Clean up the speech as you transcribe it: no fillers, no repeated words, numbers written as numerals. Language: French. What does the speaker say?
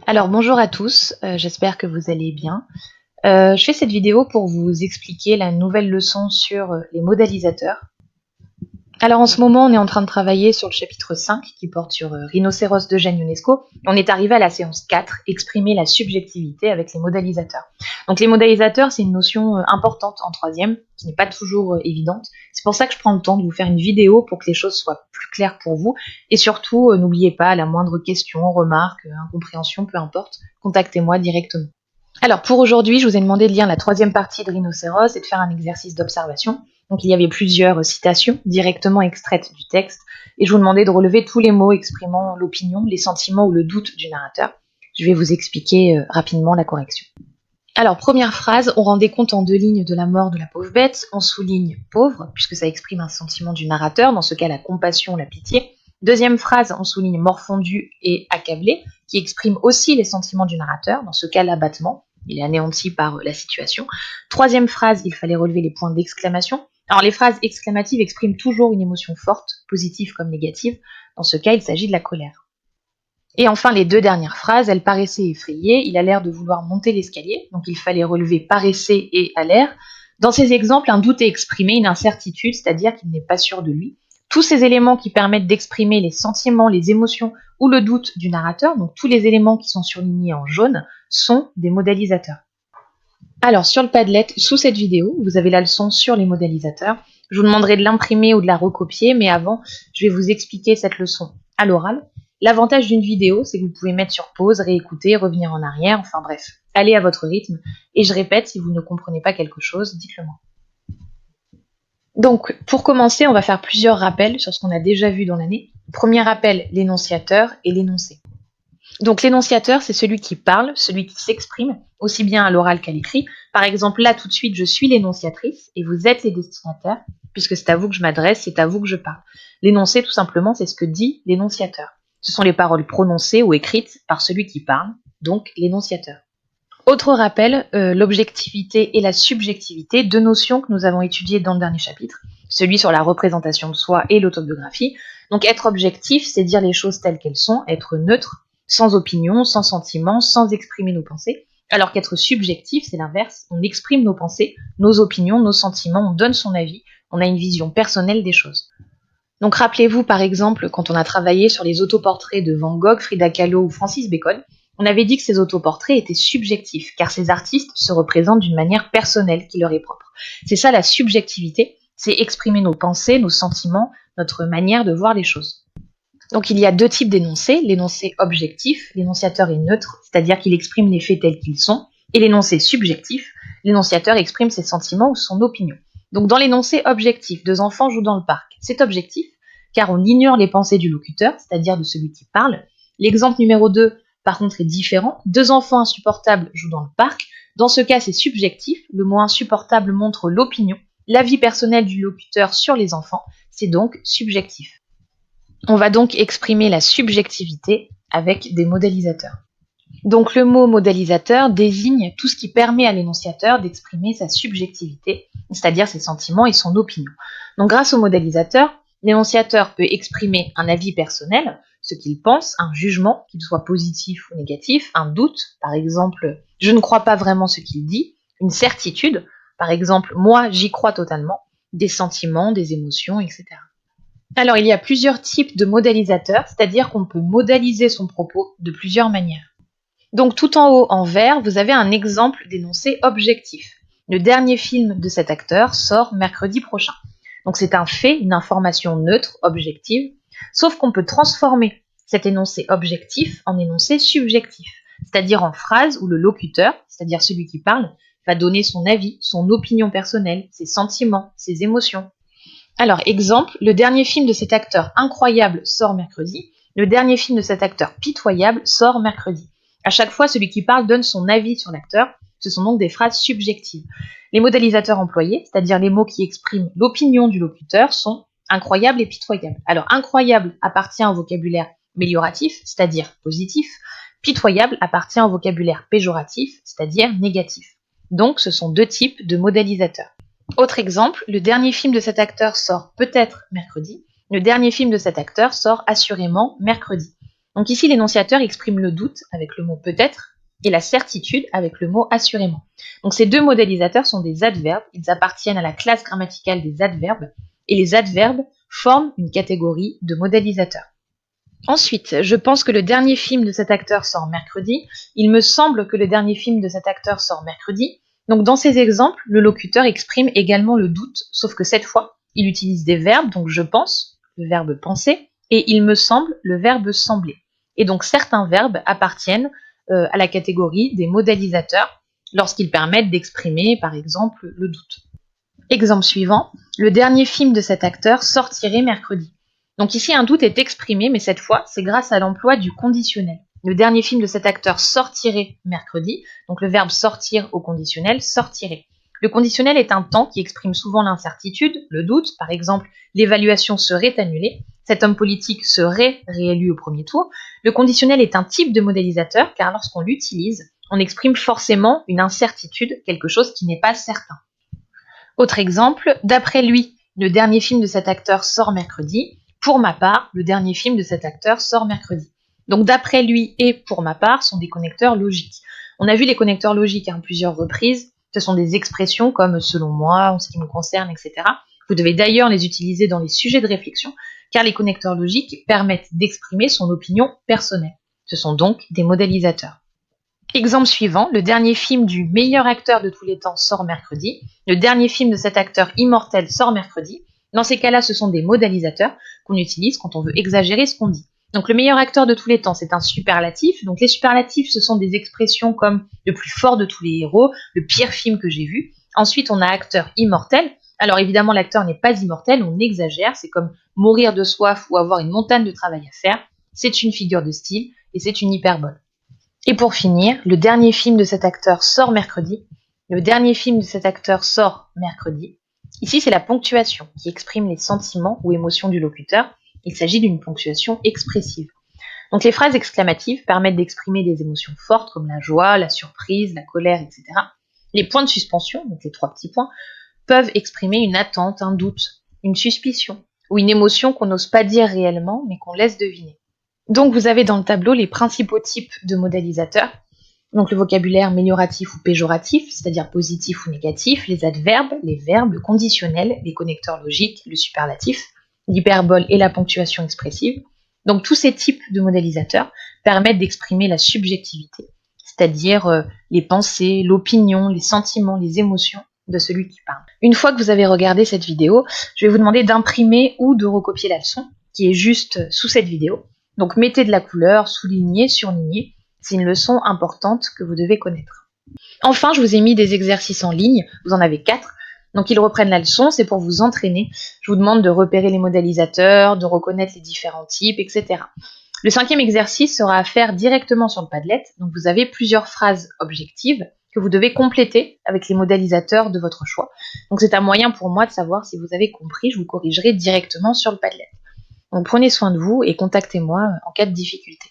Alors bonjour à tous, j'espère que vous allez bien. Je fais cette vidéo pour vous expliquer la nouvelle leçon sur les modélisateurs. Alors en ce moment, on est en train de travailler sur le chapitre 5 qui porte sur Rhinocéros d'Eugène Ionesco. On est arrivé à la séance 4, exprimer la subjectivité avec les modélisateurs. Donc les modélisateurs, c'est une notion importante en troisième, qui n'est pas toujours évidente. C'est pour ça que je prends le temps de vous faire une vidéo pour que les choses soient plus claires pour vous. Et surtout, n'oubliez pas, la moindre question, remarque, incompréhension, peu importe, contactez-moi directement. Alors pour aujourd'hui, je vous ai demandé de lire la troisième partie de Rhinocéros et de faire un exercice d'observation. Donc il y avait plusieurs citations directement extraites du texte et je vous demandais de relever tous les mots exprimant l'opinion, les sentiments ou le doute du narrateur. Je vais vous expliquer rapidement la correction. Alors première phrase, on rendait compte en deux lignes de la mort de la pauvre bête, on souligne pauvre puisque ça exprime un sentiment du narrateur, dans ce cas la compassion, la pitié. Deuxième phrase, on souligne morfondu et accablé, qui exprime aussi les sentiments du narrateur, dans ce cas l'abattement, il est anéanti par la situation. Troisième phrase, il fallait relever les points d'exclamation. Alors les phrases exclamatives expriment toujours une émotion forte, positive comme négative, dans ce cas il s'agit de la colère. Et enfin les deux dernières phrases, elle paraissait effrayée, il a l'air de vouloir monter l'escalier, donc il fallait relever paraissait et a l'air. Dans ces exemples, un doute est exprimé, une incertitude, c'est-à-dire qu'il n'est pas sûr de lui. Tous ces éléments qui permettent d'exprimer les sentiments, les émotions ou le doute du narrateur, donc tous les éléments qui sont surlignés en jaune, sont des modélisateurs. Alors sur le Padlet, sous cette vidéo, vous avez la leçon sur les modélisateurs. Je vous demanderai de l'imprimer ou de la recopier, mais avant, je vais vous expliquer cette leçon à l'oral. L'avantage d'une vidéo, c'est que vous pouvez mettre sur pause, réécouter, revenir en arrière, enfin bref, allez à votre rythme. Et je répète, si vous ne comprenez pas quelque chose, dites-le moi. Donc, pour commencer, on va faire plusieurs rappels sur ce qu'on a déjà vu dans l'année. Premier rappel, l'énonciateur et l'énoncé. Donc l'énonciateur, c'est celui qui parle, celui qui s'exprime, aussi bien à l'oral qu'à l'écrit. Par exemple, là, tout de suite, je suis l'énonciatrice et vous êtes les destinataires, puisque c'est à vous que je m'adresse, c'est à vous que je parle. L'énoncé, tout simplement, c'est ce que dit l'énonciateur. Ce sont les paroles prononcées ou écrites par celui qui parle, donc l'énonciateur. Autre rappel, l'objectivité et la subjectivité, deux notions que nous avons étudiées dans le dernier chapitre, celui sur la représentation de soi et l'autobiographie. Donc être objectif, c'est dire les choses telles qu'elles sont, être neutre, sans opinion, sans sentiment, sans exprimer nos pensées, alors qu'être subjectif, c'est l'inverse, on exprime nos pensées, nos opinions, nos sentiments, on donne son avis, on a une vision personnelle des choses. Donc rappelez-vous par exemple quand on a travaillé sur les autoportraits de Van Gogh, Frida Kahlo ou Francis Bacon, on avait dit que ces autoportraits étaient subjectifs, car ces artistes se représentent d'une manière personnelle qui leur est propre. C'est ça la subjectivité, c'est exprimer nos pensées, nos sentiments, notre manière de voir les choses. Donc il y a deux types d'énoncés, l'énoncé objectif, l'énonciateur est neutre, c'est-à-dire qu'il exprime les faits tels qu'ils sont, et l'énoncé subjectif, l'énonciateur exprime ses sentiments ou son opinion. Donc dans l'énoncé objectif, deux enfants jouent dans le parc, c'est objectif, car on ignore les pensées du locuteur, c'est-à-dire de celui qui parle. L'exemple numéro 2, par contre, est différent. Deux enfants insupportables jouent dans le parc. Dans ce cas, c'est subjectif. Le mot insupportable montre l'opinion, l'avis personnel du locuteur sur les enfants. C'est donc subjectif. On va donc exprimer la subjectivité avec des modélisateurs. Donc le mot modélisateur désigne tout ce qui permet à l'énonciateur d'exprimer sa subjectivité, c'est-à-dire ses sentiments et son opinion. Donc grâce au modélisateur, l'énonciateur peut exprimer un avis personnel, ce qu'il pense, un jugement, qu'il soit positif ou négatif, un doute, par exemple, je ne crois pas vraiment ce qu'il dit, une certitude, par exemple, moi j'y crois totalement, des sentiments, des émotions, etc. Alors il y a plusieurs types de modélisateurs, c'est-à-dire qu'on peut modéliser son propos de plusieurs manières. Donc tout en haut en vert, vous avez un exemple d'énoncé objectif. Le dernier film de cet acteur sort mercredi prochain. Donc c'est un fait, une information neutre, objective, sauf qu'on peut transformer cet énoncé objectif en énoncé subjectif, c'est-à-dire en phrase où le locuteur, c'est-à-dire celui qui parle, va donner son avis, son opinion personnelle, ses sentiments, ses émotions. Alors exemple, le dernier film de cet acteur incroyable sort mercredi, le dernier film de cet acteur pitoyable sort mercredi. À chaque fois, celui qui parle donne son avis sur l'acteur. Ce sont donc des phrases subjectives. Les modélisateurs employés, c'est-à-dire les mots qui expriment l'opinion du locuteur, sont incroyable et pitoyable. Alors incroyable appartient au vocabulaire amélioratif, c'est-à-dire positif. Pitoyable appartient au vocabulaire péjoratif, c'est-à-dire négatif. Donc ce sont deux types de modélisateurs. Autre exemple, le dernier film de cet acteur sort peut-être mercredi. Le dernier film de cet acteur sort assurément mercredi. Donc ici, l'énonciateur exprime le doute avec le mot peut-être et la certitude avec le mot assurément. Donc ces deux modélisateurs sont des adverbes, ils appartiennent à la classe grammaticale des adverbes et les adverbes forment une catégorie de modélisateurs. Ensuite, je pense que le dernier film de cet acteur sort mercredi. Il me semble que le dernier film de cet acteur sort mercredi. Donc dans ces exemples, le locuteur exprime également le doute, sauf que cette fois, il utilise des verbes, donc je pense, le verbe penser, et il me semble, le verbe sembler. Et donc certains verbes appartiennent à la catégorie des modélisateurs lorsqu'ils permettent d'exprimer, par exemple, le doute. Exemple suivant, le dernier film de cet acteur sortirait mercredi. Donc ici, un doute est exprimé, mais cette fois, c'est grâce à l'emploi du conditionnel. Le dernier film de cet acteur sortirait mercredi, donc le verbe sortir au conditionnel, sortirait. Le conditionnel est un temps qui exprime souvent l'incertitude, le doute, par exemple, l'évaluation serait annulée, cet homme politique serait réélu au premier tour. Le conditionnel est un type de modélisateur, car lorsqu'on l'utilise, on exprime forcément une incertitude, quelque chose qui n'est pas certain. Autre exemple, d'après lui, le dernier film de cet acteur sort mercredi. Pour ma part, le dernier film de cet acteur sort mercredi. Donc d'après lui et pour ma part sont des connecteurs logiques. On a vu les connecteurs logiques à plusieurs reprises. Ce sont des expressions comme selon moi, en ce qui me concerne, etc. Vous devez d'ailleurs les utiliser dans les sujets de réflexion, car les connecteurs logiques permettent d'exprimer son opinion personnelle. Ce sont donc des modélisateurs. Exemple suivant, le dernier film du meilleur acteur de tous les temps sort mercredi. Le dernier film de cet acteur immortel sort mercredi. Dans ces cas-là, ce sont des modélisateurs qu'on utilise quand on veut exagérer ce qu'on dit. Donc le meilleur acteur de tous les temps, c'est un superlatif. Donc les superlatifs, ce sont des expressions comme le plus fort de tous les héros, le pire film que j'ai vu. Ensuite, on a acteur immortel. Alors évidemment, l'acteur n'est pas immortel, on exagère. C'est comme mourir de soif ou avoir une montagne de travail à faire. C'est une figure de style et c'est une hyperbole. Et pour finir, le dernier film de cet acteur sort mercredi. Le dernier film de cet acteur sort mercredi. Ici, c'est la ponctuation qui exprime les sentiments ou émotions du locuteur. Il s'agit d'une ponctuation expressive. Donc les phrases exclamatives permettent d'exprimer des émotions fortes comme la joie, la surprise, la colère, etc. Les points de suspension, donc les 3 petits points, peuvent exprimer une attente, un doute, une suspicion ou une émotion qu'on n'ose pas dire réellement mais qu'on laisse deviner. Donc vous avez dans le tableau les principaux types de modélisateurs. Donc le vocabulaire amélioratif ou péjoratif, c'est-à-dire positif ou négatif, les adverbes, les verbes, le conditionnel, les connecteurs logiques, le superlatif, l'hyperbole et la ponctuation expressive. Donc tous ces types de modélisateurs permettent d'exprimer la subjectivité, c'est-à-dire les pensées, l'opinion, les sentiments, les émotions de celui qui parle. Une fois que vous avez regardé cette vidéo, je vais vous demander d'imprimer ou de recopier la leçon qui est juste sous cette vidéo. Donc mettez de la couleur, soulignez, surlignez. C'est une leçon importante que vous devez connaître. Enfin, je vous ai mis des exercices en ligne. Vous en avez 4. Donc ils reprennent la leçon, c'est pour vous entraîner. Je vous demande de repérer les modélisateurs, de reconnaître les différents types, etc. Le 5e exercice sera à faire directement sur le Padlet. Donc vous avez plusieurs phrases objectives que vous devez compléter avec les modélisateurs de votre choix. Donc c'est un moyen pour moi de savoir si vous avez compris. Je vous corrigerai directement sur le Padlet. Donc prenez soin de vous et contactez-moi en cas de difficulté.